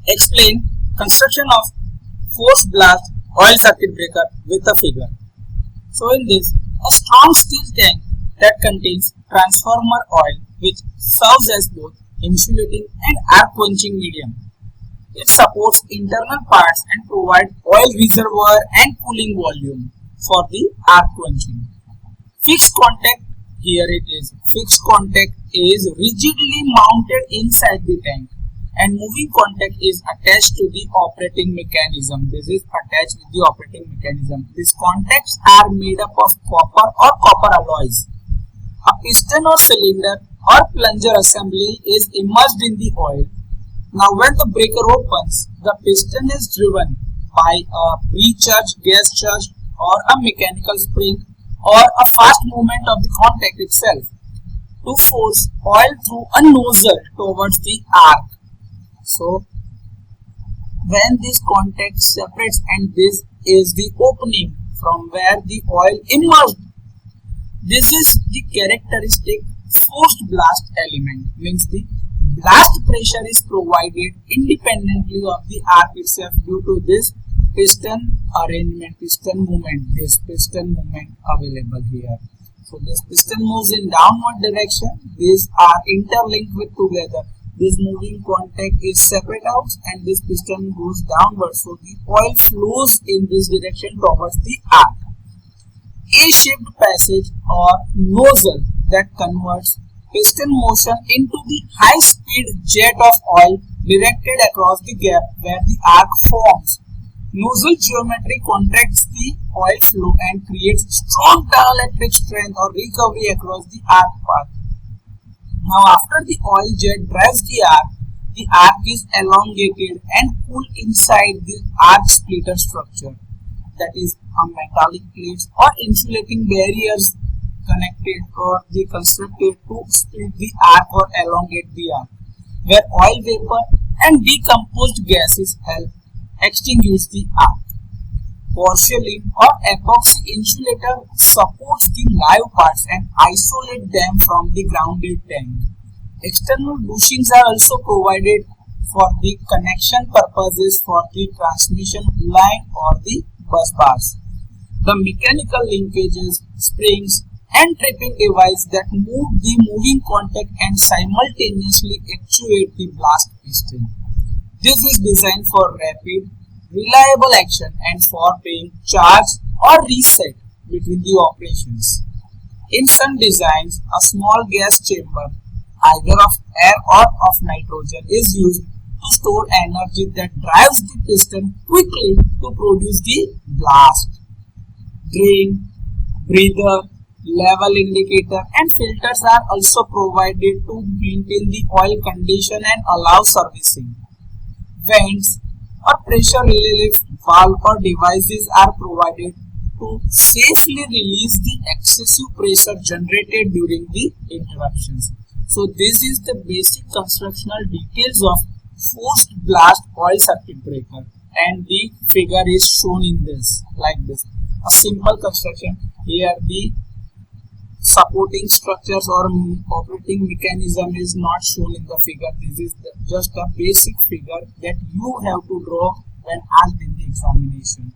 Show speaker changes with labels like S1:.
S1: Explain construction of forced blast oil circuit breaker with a figure. So in this, a strong steel tank that contains transformer oil which serves as both insulating and air quenching medium. It supports internal parts and provides oil reservoir and cooling volume for the air quenching. Fixed contact, here it is. Fixed contact is rigidly mounted inside the tank and moving contact is attached to the operating mechanism. This is attached with the operating mechanism. These contacts are made up of copper or copper alloys. A piston or cylinder or plunger assembly is immersed in the oil. Now when the breaker opens, the piston is driven by a pre-charged gas charge or a mechanical spring or a fast movement of the contact itself to force oil through a nozzle towards the arc. So when this contact separates and this is the opening from where the oil immersed, this is the characteristic forced blast element, means the blast pressure is provided independently of the arc itself due to this piston arrangement, piston movement, this piston movement available here. So this piston moves in downward direction, these are interlinked with together. This moving contact is separate out and this piston goes downward, so the oil flows in this direction towards the arc. A-shaped passage or nozzle that converts piston motion into the high-speed jet of oil directed across the gap where the arc forms. Nozzle geometry contracts the oil flow and creates strong dielectric strength or recovery across the arc path. Now after the oil jet drives the arc is elongated and cooled inside the arc splitter structure, that is a metallic plates or insulating barriers connected or they constructed to split the arc or elongate the arc, where oil vapor and decomposed gases help extinguish the arc. Porcelain or epoxy insulator supports the live parts and isolate them from the grounded tank. External bushings are also provided for the connection purposes for the transmission line or the bus bars. The mechanical linkages, springs and tripping device that move the moving contact and simultaneously actuate the blast piston. This is designed for rapid, reliable action and for being charged or reset between the operations. In some designs, a small gas chamber, either of air or of nitrogen, is used to store energy that drives the piston quickly to produce the blast. Drain, breather, level indicator and filters are also provided to maintain the oil condition and allow servicing. Vents or pressure relief valve or devices are provided to safely release the excessive pressure generated during the interruptions. So this is the basic constructional details of forced blast oil circuit breaker, and the figure is shown in this like this. A simple construction. Here the supporting structures or operating mechanism is not shown in the figure. This is just a basic figure that you have to draw when asked in the examination.